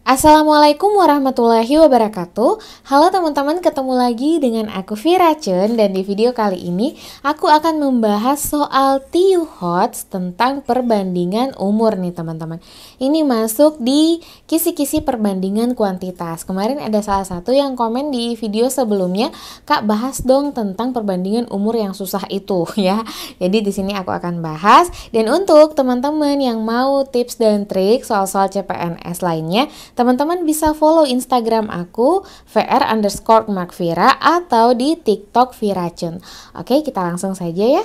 Assalamualaikum warahmatullahi wabarakatuh. Halo teman-teman, ketemu lagi dengan aku Vira Chun. Dan di video kali ini aku akan membahas soal TU HOTS tentang perbandingan umur nih teman-teman. Ini masuk di kisi-kisi perbandingan kuantitas. Kemarin ada salah satu yang komen di video sebelumnya, "Kak, bahas dong tentang perbandingan umur yang susah itu," ya. Jadi di sini aku akan bahas. Dan untuk teman-teman yang mau tips dan trik soal-soal CPNS lainnya, teman-teman bisa follow Instagram aku vr_markvira atau di TikTok Vira Chun. Oke, kita langsung saja ya.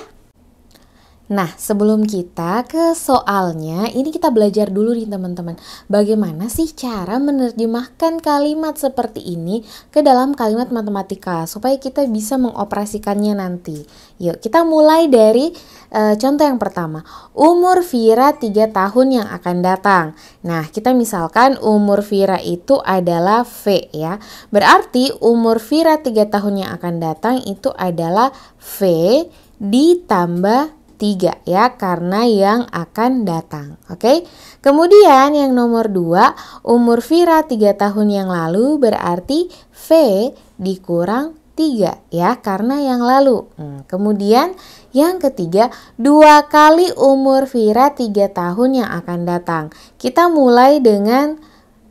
Nah, sebelum kita ke soalnya, ini kita belajar dulu nih teman-teman. Bagaimana sih cara menerjemahkan kalimat seperti ini ke dalam kalimat matematika supaya kita bisa mengoperasikannya nanti. Yuk, kita mulai dari contoh yang pertama. Umur Vira 3 tahun yang akan datang. Nah, kita misalkan umur Vira itu adalah V ya. Berarti umur Vira 3 tahun yang akan datang itu adalah V ditambah 3 ya, karena yang akan datang. Oke. Kemudian yang nomor 2, umur Vira 3 tahun yang lalu berarti V dikurang 3 ya, karena yang lalu. Kemudian yang ketiga, 2 kali umur Vira 3 tahun yang akan datang. Kita mulai dengan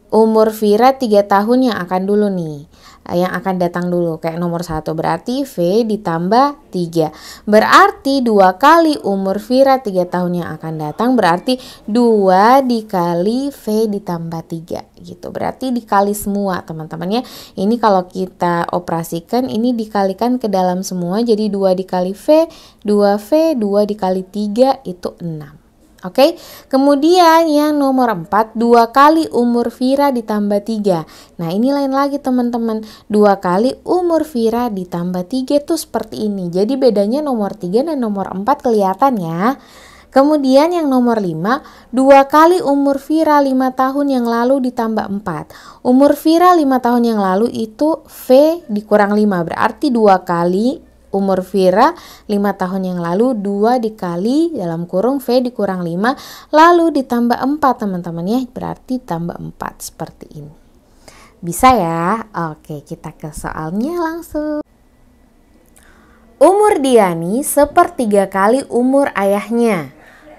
umur Vira 3 tahun yang akan dulu nih. Yang akan datang dulu, kayak nomor 1 berarti V ditambah 3. Berarti 2 kali umur Vira 3 tahun yang akan datang berarti 2 dikali V ditambah 3 gitu. Berarti dikali semua teman-teman ya. Ini kalau kita operasikan ini dikalikan ke dalam semua, jadi 2 dikali V, 2V, 2 dikali 3 itu 6. Oke, kemudian yang nomor 4, 2 kali umur Vira ditambah 3. Nah, ini lain lagi teman-teman. 2 kali umur Vira ditambah 3 tuh seperti ini. Jadi bedanya nomor 3 dan nomor 4 kelihatan ya. Kemudian yang nomor 5, 2 kali umur Vira 5 tahun yang lalu ditambah 4. Umur Vira 5 tahun yang lalu itu V dikurang 5. Berarti 2 kali umur Vira 5 tahun yang lalu, 2 dikali dalam kurung V dikurang 5 lalu ditambah 4 teman-teman ya, berarti tambah 4 seperti ini. Bisa ya? Oke, kita ke soalnya langsung. Umur Diani sepertiga kali umur ayahnya.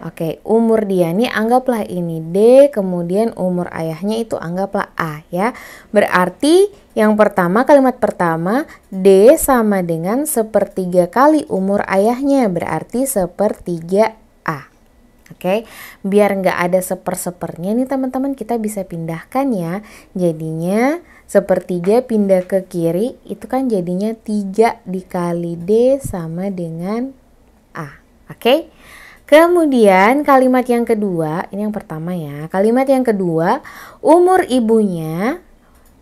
Oke, umur Diani anggaplah ini D, kemudian umur ayahnya itu anggaplah A ya. Berarti yang pertama, kalimat pertama, D sama dengan sepertiga kali umur ayahnya, berarti sepertiga A. Oke, biar nggak ada seper-sepernya nih teman-teman, kita bisa pindahkan ya. Jadinya sepertiga pindah ke kiri, itu kan jadinya 3 dikali D sama dengan A. Oke. Kemudian kalimat yang kedua, ini yang pertama ya. Kalimat yang kedua, umur ibunya,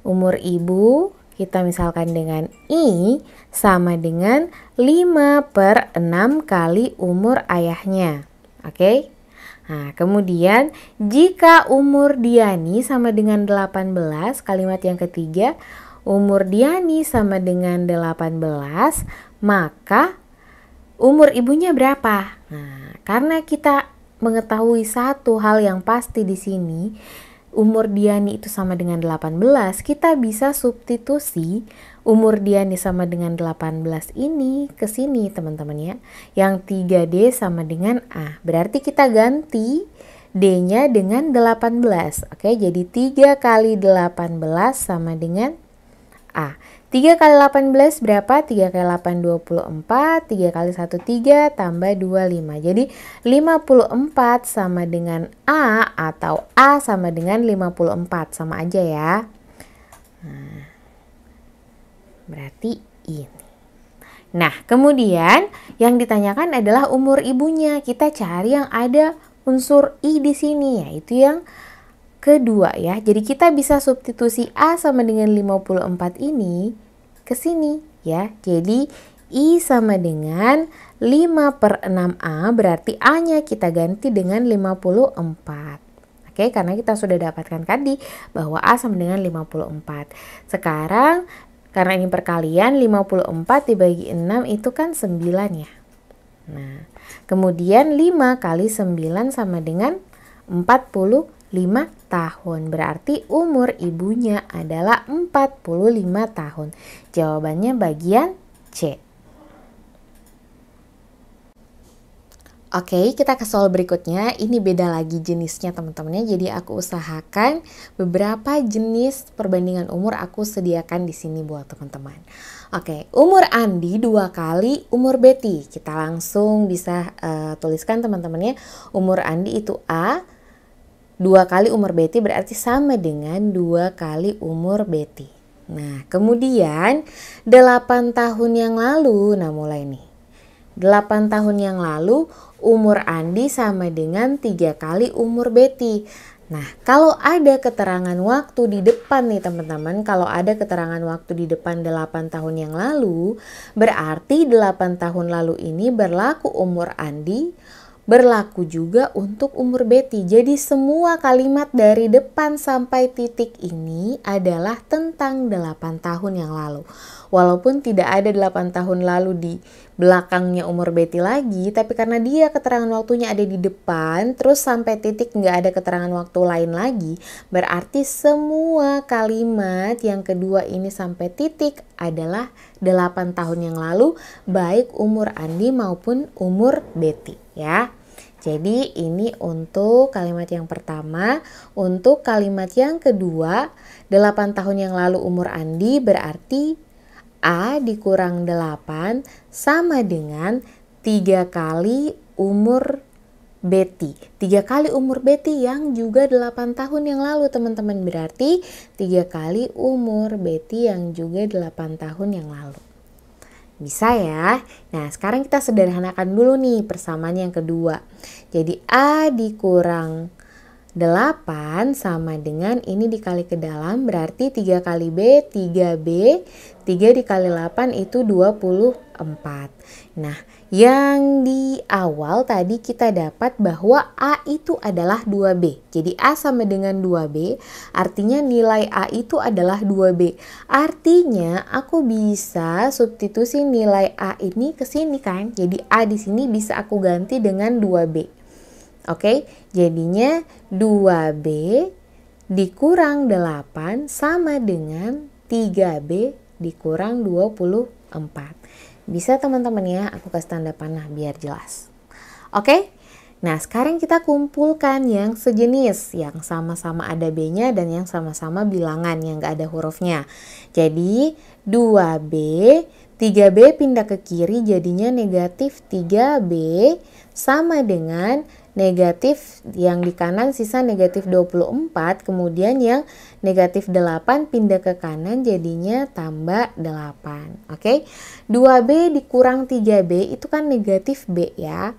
umur ibu kita misalkan dengan I sama dengan 5/6 kali umur ayahnya. Oke. Nah, kemudian jika umur Diani sama dengan 18, kalimat yang ketiga, umur Diani sama dengan 18, maka umur ibunya berapa? Nah, karena kita mengetahui satu hal yang pasti di sini, umur Diani itu sama dengan 18, kita bisa substitusi umur Diani sama dengan 18 ini ke sini teman-teman ya. Yang 3D sama dengan A. Berarti kita ganti D-nya dengan 18. Oke, jadi 3 kali 18 sama dengan A. 3 kali 18 berapa? 3 kali 8 24, 3 kali 1 3 tambah 25. Jadi 54 sama dengan A atau A sama dengan 54, sama aja ya. Nah, berarti ini. Nah, kemudian yang ditanyakan adalah umur ibunya. Kita cari yang ada unsur I di sini, yaitu yang kedua ya. Jadi kita bisa substitusi A sama dengan 54 ini ke sini ya. Jadi I sama dengan 5/6A, berarti A-nya kita ganti dengan 54. Oke, karena kita sudah dapatkan tadi bahwa A sama dengan 54. Sekarang karena ini perkalian, 54 dibagi 6 itu kan 9 ya. Nah, kemudian 5 kali 9 sama dengan 48. tahun. Berarti umur ibunya adalah 45 tahun. Jawabannya bagian C. Oke, kita ke soal berikutnya. Ini beda lagi jenisnya teman-teman ya. Jadi aku usahakan beberapa jenis perbandingan umur aku sediakan di sini buat teman-teman. Oke, umur Andi 2 kali umur Betty. Kita langsung bisa tuliskan teman-teman ya. Umur Andi itu A, 2 kali umur Betty berarti sama dengan 2 kali umur Betty. Nah, kemudian 8 tahun yang lalu, nah mulai nih. 8 tahun yang lalu umur Andi sama dengan 3 kali umur Betty. Nah, kalau ada keterangan waktu di depan nih teman-teman, kalau ada keterangan waktu di depan 8 tahun yang lalu, berarti 8 tahun lalu ini berlaku umur Andi, berlaku juga untuk umur Betty. Jadi semua kalimat dari depan sampai titik ini adalah tentang 8 tahun yang lalu. Walaupun tidak ada 8 tahun lalu di belakangnya umur Betty lagi, tapi karena dia keterangan waktunya ada di depan, terus sampai titik nggak ada keterangan waktu lain lagi, berarti semua kalimat yang kedua ini sampai titik adalah 8 tahun yang lalu, baik umur Andi maupun umur Betty ya. Jadi ini untuk kalimat yang pertama. Untuk kalimat yang kedua, 8 tahun yang lalu umur Andi berarti A dikurang 8 sama dengan 3 kali umur Betty. 3 kali umur Betty yang juga 8 tahun yang lalu teman-teman. Berarti 3 kali umur Betty yang juga 8 tahun yang lalu. Bisa ya. Nah, sekarang kita sederhanakan dulu nih persamaan yang kedua. Jadi A dikurang 8 sama dengan ini dikali ke dalam berarti 3 kali B, 3B, 3 dikali 8 itu 24. Nah, yang di awal tadi kita dapat bahwa A itu adalah 2B. Jadi A sama dengan 2B, artinya nilai A itu adalah 2B. Artinya aku bisa substitusi nilai A ini ke sini kan. Jadi A di sini bisa aku ganti dengan 2B. Oke, jadinya 2B dikurang 8 sama dengan 3B dikurang 24. Bisa teman-teman ya, aku kasih tanda panah biar jelas. Oke, nah sekarang kita kumpulkan yang sejenis, yang sama-sama ada B-nya dan yang sama-sama bilangan yang gak ada hurufnya. Jadi 2B, 3B pindah ke kiri jadinya negatif 3B sama dengan negatif yang di kanan sisa negatif 24, kemudian yang negatif 8 pindah ke kanan jadinya tambah 8. Oke, 2B dikurang 3B itu kan negatif B ya.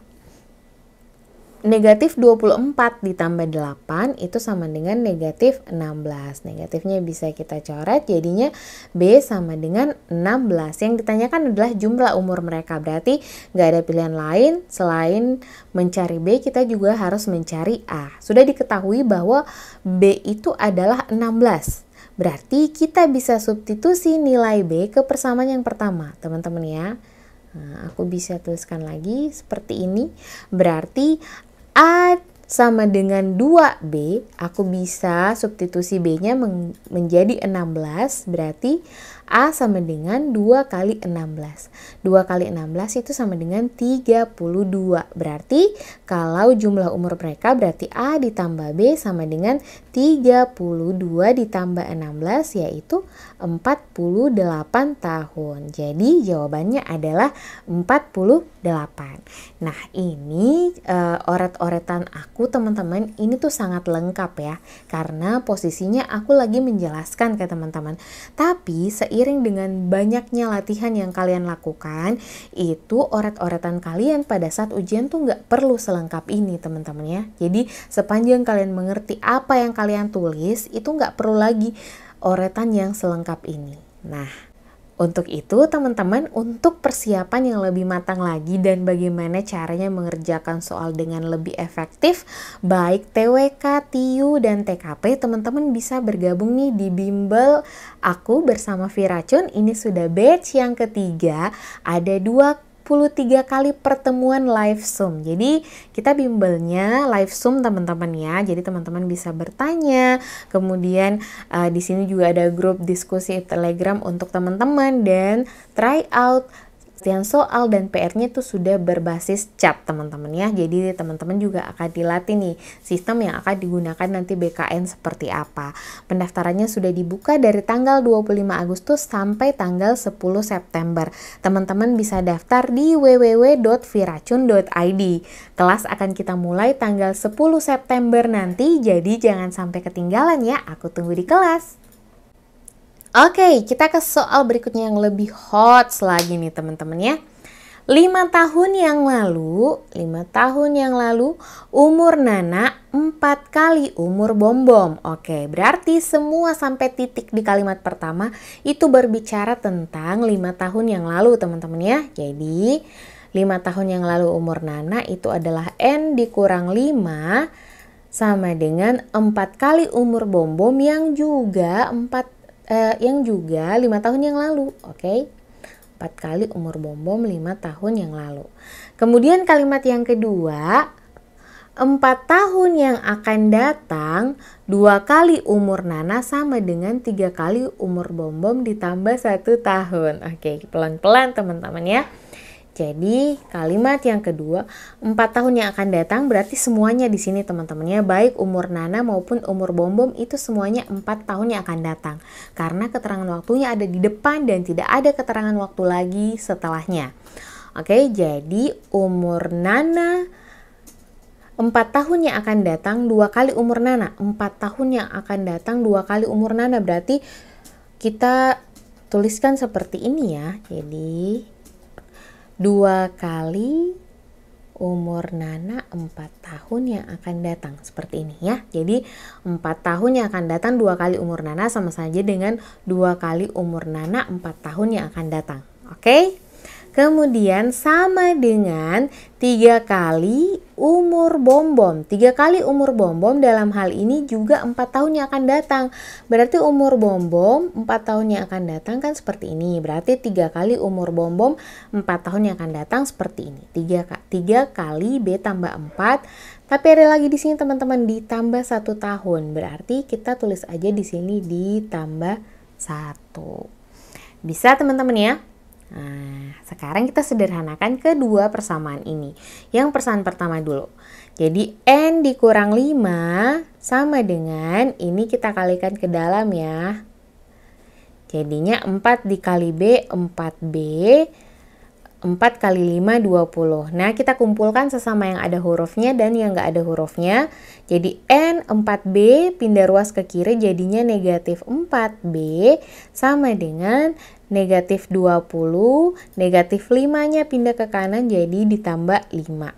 Negatif 24 ditambah 8 itu sama dengan negatif 16. Negatifnya bisa kita coret jadinya B sama dengan 16. Yang ditanyakan adalah jumlah umur mereka. Berarti nggak ada pilihan lain selain mencari B, kita juga harus mencari A. Sudah diketahui bahwa B itu adalah 16. Berarti kita bisa substitusi nilai B ke persamaan yang pertama teman-teman ya. Nah, aku bisa tuliskan lagi seperti ini. Berarti A sama dengan 2B, aku bisa substitusi B-nya menjadi 16, berarti A sama dengan 2 kali 16. 2 kali 16 itu sama dengan 32. Berarti kalau jumlah umur mereka berarti A ditambah B sama dengan 32 ditambah 16 yaitu 48 tahun. Jadi jawabannya adalah 48. Nah ini oret-oretan aku teman-teman, ini tuh sangat lengkap ya. Karena posisinya aku lagi menjelaskan ke teman-teman. Tapi seiring dengan banyaknya latihan yang kalian lakukan, itu oret-oretan kalian pada saat ujian tuh nggak perlu selengkap ini teman-teman ya. Jadi sepanjang kalian mengerti apa yang kalian tulis, itu nggak perlu lagi oretan yang selengkap ini. Nah, untuk itu teman-teman, untuk persiapan yang lebih matang lagi dan bagaimana caranya mengerjakan soal dengan lebih efektif, baik TWK, TIU, dan TKP, teman-teman bisa bergabung nih di bimbel aku bersama Viracun. Ini sudah batch yang ketiga, ada 20 23 kali pertemuan live Zoom. Jadi kita bimbelnya live Zoom teman-teman ya. Jadi teman-teman bisa bertanya. Kemudian di sini juga ada grup diskusi Telegram untuk teman-teman dan try out latihan soal dan PR-nya itu sudah berbasis chat teman-teman ya. Jadi teman-teman juga akan dilatih nih sistem yang akan digunakan nanti BKN seperti apa. Pendaftarannya sudah dibuka dari tanggal 25 Agustus sampai tanggal 10 September. Teman-teman bisa daftar di www.viracun.id. Kelas akan kita mulai tanggal 10 September nanti, jadi jangan sampai ketinggalan ya. Aku tunggu di kelas. Oke, kita ke soal berikutnya yang lebih hot lagi nih teman-teman ya. 5 tahun yang lalu umur Nana 4 kali umur Bom Bom. Oke, berarti semua sampai titik di kalimat pertama itu berbicara tentang 5 tahun yang lalu teman-teman ya. Jadi 5 tahun yang lalu umur Nana itu adalah N dikurang 5 sama dengan 4 kali umur Bom Bom yang juga 5 tahun yang lalu. Oke. 4 kali umur Bom Bom 5 tahun yang lalu. Kemudian kalimat yang kedua, 4 tahun yang akan datang 2 kali umur Nana sama dengan 3 kali umur Bom Bom ditambah 1 tahun. Oke, pelan-pelan teman-teman ya. Jadi kalimat yang kedua, 4 tahun yang akan datang berarti semuanya di sini teman-temannya, baik umur Nana maupun umur Bom Bom itu semuanya 4 tahun yang akan datang. Karena keterangan waktunya ada di depan dan tidak ada keterangan waktu lagi setelahnya. Oke, jadi umur Nana 4 tahun yang akan datang 2 kali umur Nana. 4 tahun yang akan datang 2 kali umur Nana, berarti kita tuliskan seperti ini ya. Jadi 2 kali umur Nana 4 tahun yang akan datang. Seperti ini ya. Jadi 4 tahun yang akan datang 2 kali umur Nana sama saja dengan 2 kali umur Nana 4 tahun yang akan datang. Oke? Kemudian sama dengan 3 kali umur Bom Bom. 3 kali umur Bom Bom dalam hal ini juga 4 tahun yang akan datang. Berarti umur Bom Bom 4 tahun yang akan datang kan seperti ini. Berarti 3 kali umur Bom Bom 4 tahun yang akan datang seperti ini. 3 kali B tambah 4. Tapi ada lagi di sini teman-teman ditambah 1 tahun. Berarti kita tulis aja di sini ditambah 1. Bisa teman-teman ya? Nah, sekarang kita sederhanakan kedua persamaan ini. Yang persamaan pertama dulu. Jadi N dikurang 5 sama dengan, ini kita kalikan ke dalam ya. Jadinya 4 dikali B, 4B. 4 kali 5, 20. Nah, kita kumpulkan sesama yang ada hurufnya dan yang nggak ada hurufnya. Jadi N 4B pindah ruas ke kiri jadinya negatif 4B sama dengan negatif 20, negatif 5-nya pindah ke kanan jadi ditambah 5.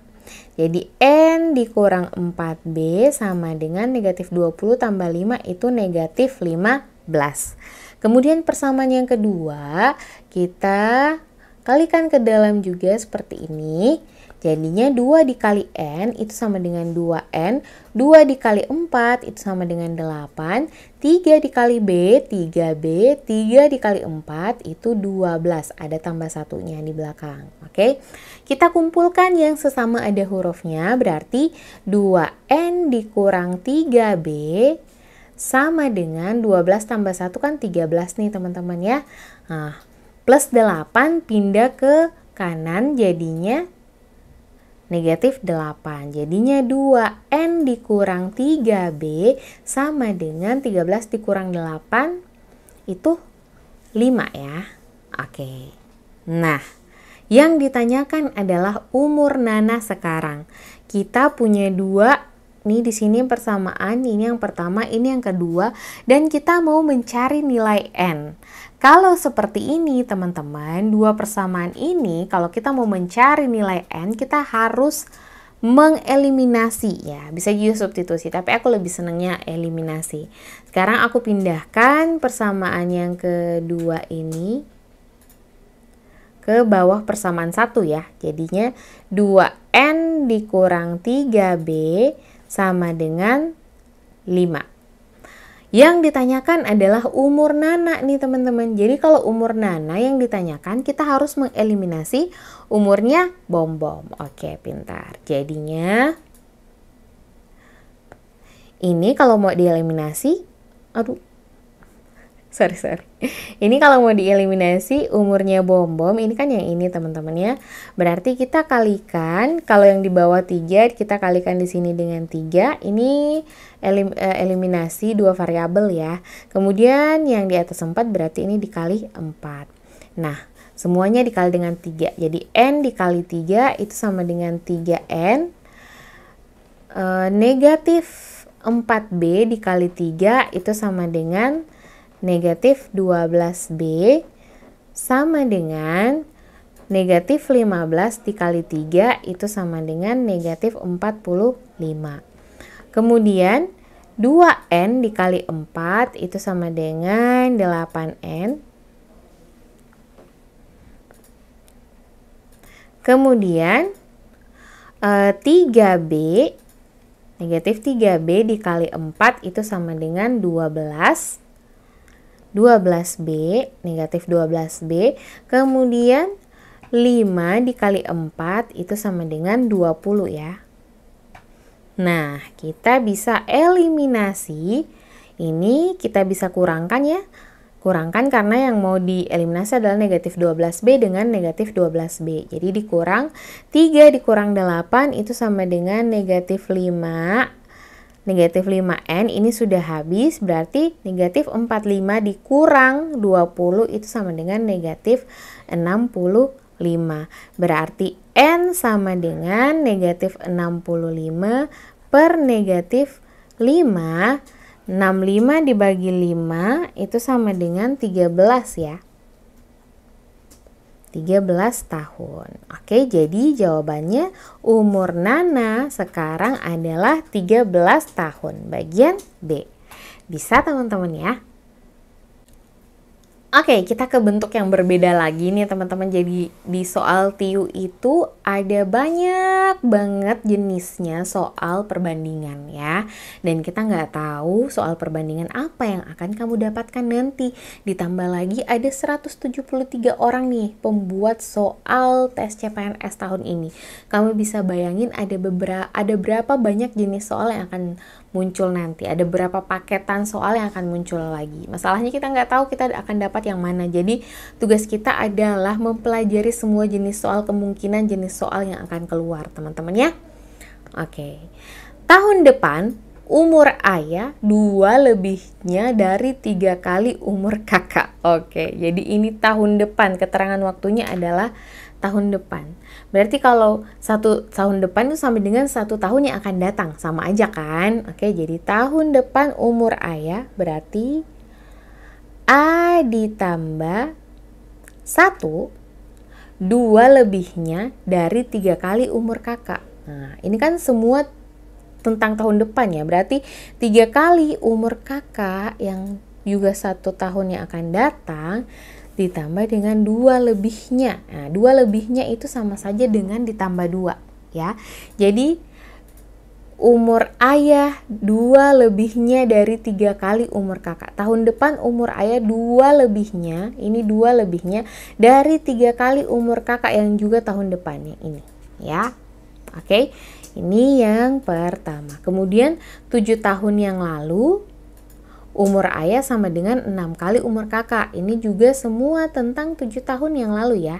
Jadi N dikurang 4B sama dengan negatif 20 tambah 5 itu negatif 15. Kemudian persamaan yang kedua, kita kalikan ke dalam juga seperti ini. Jadinya 2 dikali N itu sama dengan 2N, 2 dikali 4 itu sama dengan 8, 3 dikali B, 3B, 3 dikali 4 itu 12, ada tambah satunya di belakang. Oke, kita kumpulkan yang sesama ada hurufnya, berarti 2N dikurang 3B sama dengan 12 tambah 1 kan 13 nih teman-teman ya. Nah, plus 8 pindah ke kanan jadinya negatif 8. Jadinya 2N dikurang 3B sama dengan 13 dikurang 8 itu 5 ya. Oke. Nah, yang ditanyakan adalah umur Nana sekarang. Kita punya 2 nih di sini persamaan, ini yang pertama, ini yang kedua, dan kita mau mencari nilai N. Kalau seperti ini teman-teman, 2 persamaan ini kalau kita mau mencari nilai N, kita harus mengeliminasi ya. Bisa juga substitusi, tapi aku lebih senangnya eliminasi. Sekarang aku pindahkan persamaan yang kedua ini ke bawah persamaan 1 ya. Jadinya 2N dikurang 3B sama dengan 5. Yang ditanyakan adalah umur Nana nih teman-teman. Jadi kalau umur Nana yang ditanyakan, kita harus mengeliminasi umurnya Bom-Bom. Oke, pintar. Jadinya ini kalau mau dieliminasi, sorry. Ini kalau mau dieliminasi umurnya Bom-Bom, ini kan yang ini teman-teman ya. Berarti kita kalikan, kalau yang di bawah 3 kita kalikan di sini dengan 3. Ini eliminasi 2 variabel ya. Kemudian yang di atas 4 berarti ini dikali 4. Nah, semuanya dikali dengan 3. Jadi N dikali 3 itu sama dengan 3N. Negatif 4B dikali 3 itu sama dengan negatif 12B sama dengan negatif 15 dikali 3 itu sama dengan negatif 45. Kemudian 2N dikali 4 itu sama dengan 8N. Kemudian 3B, negatif 3B dikali 4 itu sama dengan 12. 12B, negatif 12B. Kemudian 5 dikali 4 itu sama dengan 20 ya. Nah, kita bisa eliminasi. Ini kita bisa kurangkan ya. Kurangkan karena yang mau dieliminasi adalah negatif 12B dengan negatif 12B. Jadi dikurang 3 dikurang 8 itu sama dengan negatif 5. Negatif 5N ini sudah habis, berarti negatif 45 dikurang 20 itu sama dengan negatif 65. Berarti N sama dengan negatif 65 per negatif 5. 65 dibagi 5 itu sama dengan 13 ya. 13 tahun. Oke, jadi jawabannya umur Nana sekarang adalah 13 tahun. Bagian B. Bisa teman-teman ya? Oke, kita ke bentuk yang berbeda lagi nih teman-teman. Jadi di soal TIU itu ada banyak banget jenisnya soal perbandingan ya. Dan kita nggak tahu soal perbandingan apa yang akan kamu dapatkan nanti. Ditambah lagi ada 173 orang nih pembuat soal tes CPNS tahun ini. Kamu bisa bayangin ada berapa banyak jenis soal yang akan muncul nanti. Ada berapa paketan soal yang akan muncul lagi. Masalahnya kita nggak tahu kita akan dapat yang mana. Jadi tugas kita adalah mempelajari semua jenis soal, kemungkinan jenis soal yang akan keluar teman-teman ya. Oke. Tahun depan umur ayah 2 lebihnya dari 3 kali umur kakak. Oke, jadi ini tahun depan. Keterangan waktunya adalah tahun depan. Berarti kalau 1 tahun depan itu sama dengan 1 tahun yang akan datang. Sama aja kan? Oke, jadi tahun depan umur ayah berarti A ditambah 1, 2 lebihnya dari 3 kali umur kakak. Nah, ini kan semua tentang tahun depan ya. Berarti 3 kali umur kakak yang juga 1 tahun yang akan datang ditambah dengan 2 lebihnya. Nah, 2 lebihnya itu sama saja dengan ditambah 2 ya. Jadi umur ayah 2 lebihnya dari 3 kali umur kakak. Tahun depan umur ayah 2 lebihnya, ini 2 lebihnya dari 3 kali umur kakak yang juga tahun depannya ini ya. Oke, ini yang pertama. Kemudian 7 tahun yang lalu umur ayah sama dengan 6 kali umur kakak. Ini juga semua tentang 7 tahun yang lalu ya.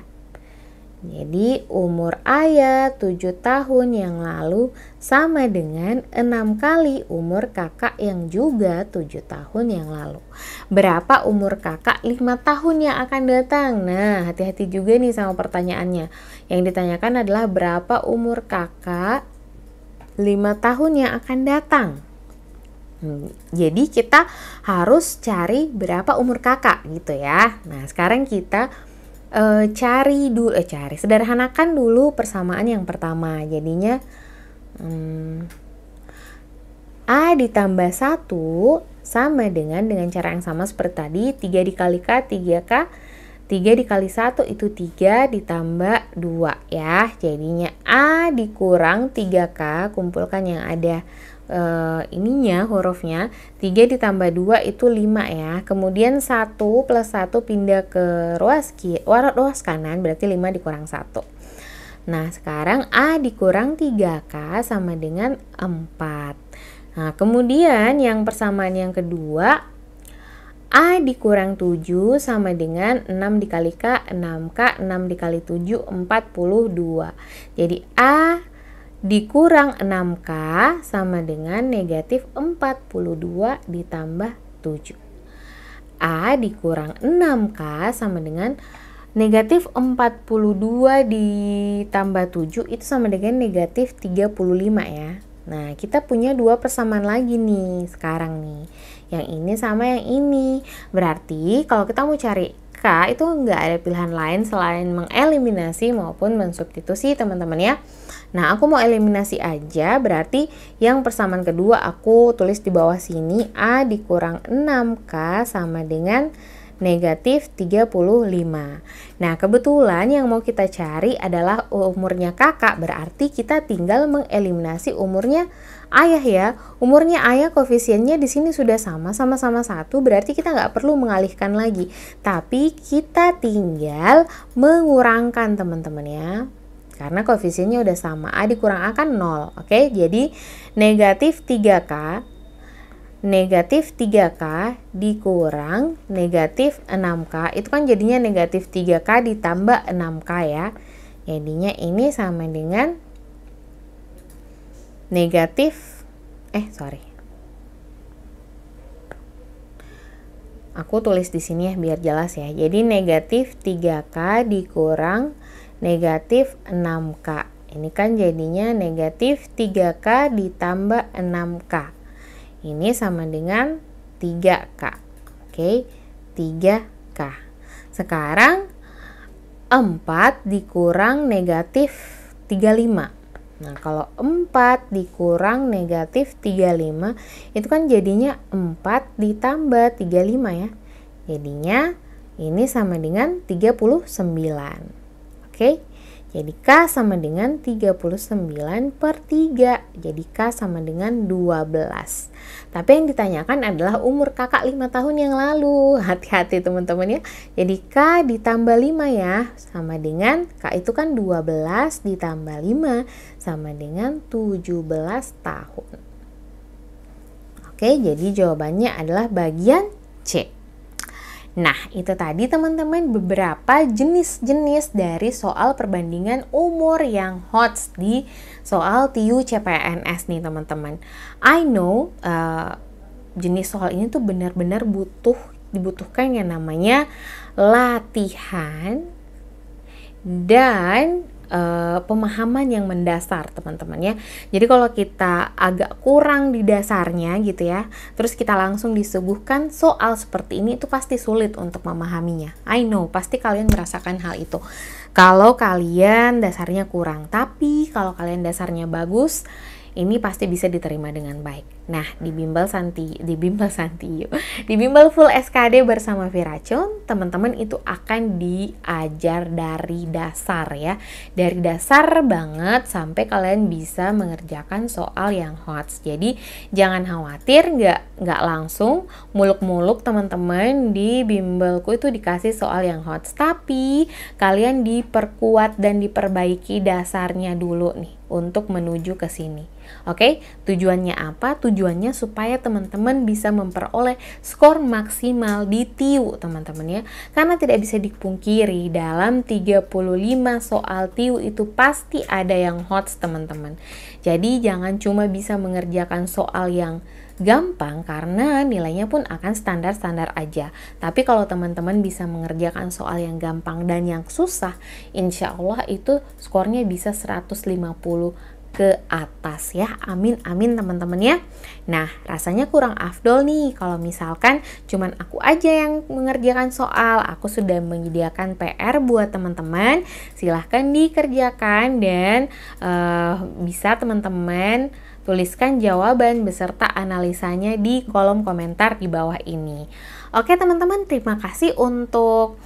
Jadi umur ayah 7 tahun yang lalu sama dengan 6 kali umur kakak yang juga 7 tahun yang lalu. Berapa umur kakak 5 tahun yang akan datang? Nah, hati-hati juga nih sama pertanyaannya. Yang ditanyakan adalah berapa umur kakak 5 tahun yang akan datang. Jadi kita harus cari berapa umur kakak gitu ya. Nah, sekarang kita sederhanakan dulu persamaan yang pertama. Jadinya A ditambah 1 sama dengan cara yang sama seperti tadi. 3 dikali K, 3K. 3 dikali 1 itu 3 ditambah 2 ya. Jadinya A dikurang 3K, kumpulkan yang ada ininya hurufnya 3 ditambah 2 itu 5 ya. Kemudian 1 plus 1 pindah ke ruas kanan, berarti 5 dikurang 1. Nah sekarang A dikurang 3K sama dengan 4. Nah kemudian yang persamaan yang kedua, A dikurang 7 sama dengan 6 dikali K, 6K, 6 dikali 7, 42. Jadi A dikurang 6K sama dengan negatif 42 ditambah 7. A dikurang 6K sama dengan negatif 42 ditambah 7 itu sama dengan negatif 35 ya. Nah, kita punya dua persamaan lagi nih sekarang nih. Yang ini sama yang ini. Berarti kalau kita mau cari K itu nggak ada pilihan lain selain mengeliminasi maupun mensubstitusi teman-teman ya. Nah, aku mau eliminasi aja, berarti yang persamaan kedua aku tulis di bawah sini, A dikurang 6K sama dengan negatif 35. Nah, kebetulan yang mau kita cari adalah umurnya kakak, berarti kita tinggal mengeliminasi umurnya ayah ya. Umurnya ayah koefisiennya di sini sudah sama-sama 1, berarti kita nggak perlu mengalihkan lagi. Tapi kita tinggal mengurangkan teman-teman ya. Karena koefisiennya udah sama, A dikurang A kan 0. Oke, jadi negatif 3K dikurang negatif 6K itu kan jadinya negatif 3K ditambah 6K ya. Jadinya ini sama dengan negatif aku tulis di sini ya biar jelas ya. Jadi negatif 3K dikurang negatif 6K. Ini kan jadinya negatif 3K ditambah 6K. Ini sama dengan 3K. Oke, 3K. Sekarang 4 dikurang negatif 35. Nah, kalau 4 dikurang negatif 35 itu kan jadinya 4 ditambah 35 ya. Jadinya ini sama dengan 39. Oke. Jadi K sama dengan 39/3. Jadi K sama dengan 12. Tapi yang ditanyakan adalah umur kakak 5 tahun yang lalu. Hati-hati teman-teman ya. Jadi K ditambah 5 ya. Sama dengan K itu kan 12 ditambah 5 sama dengan 17 tahun. Oke, jadi jawabannya adalah bagian C. Nah, itu tadi teman-teman beberapa jenis-jenis dari soal perbandingan umur yang HOTS di soal TIU CPNS nih teman-teman. I know jenis soal ini tuh benar-benar dibutuhkan yang namanya latihan dan pemahaman yang mendasar teman-teman ya. Jadi kalau kita agak kurang di dasarnya gitu ya, terus kita langsung disuguhkan soal seperti ini itu pasti sulit untuk memahaminya. I know, pasti kalian merasakan hal itu. Kalau kalian dasarnya kurang, tapi kalau kalian dasarnya bagus, ini pasti bisa diterima dengan baik. Nah, di Bimbel Full SKD bersama Viracun, teman-teman itu akan diajar dari dasar ya. Dari dasar banget sampai kalian bisa mengerjakan soal yang HOTS. Jadi, jangan khawatir nggak langsung muluk-muluk teman-teman di bimbelku itu dikasih soal yang HOTS. Tapi, kalian diperkuat dan diperbaiki dasarnya dulu nih untuk menuju ke sini. Oke, tujuannya apa? Tujuannya supaya teman-teman bisa memperoleh skor maksimal di TIU teman-teman ya. Karena tidak bisa dipungkiri dalam 35 soal TIU itu pasti ada yang HOTS teman-teman. Jadi jangan cuma bisa mengerjakan soal yang gampang karena nilainya pun akan standar-standar aja. Tapi kalau teman-teman bisa mengerjakan soal yang gampang dan yang susah, insya Allah itu skornya bisa 150 ke atas ya. Amin amin teman-teman ya. Nah, rasanya kurang afdol nih kalau misalkan cuman aku aja yang mengerjakan soal. Aku sudah menyediakan PR buat teman-teman. Silahkan dikerjakan dan bisa teman-teman tuliskan jawaban beserta analisanya di kolom komentar di bawah ini. Oke teman-teman, terima kasih untuk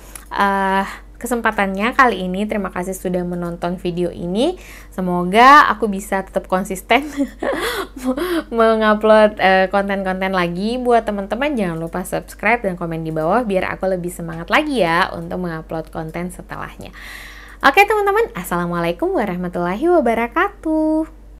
kesempatannya kali ini. Terima kasih sudah menonton video ini. Semoga aku bisa tetap konsisten mengupload konten-konten lagi. Buat teman-teman jangan lupa subscribe dan komen di bawah biar aku lebih semangat lagi ya untuk mengupload konten setelahnya. Oke teman-teman, assalamualaikum warahmatullahi wabarakatuh.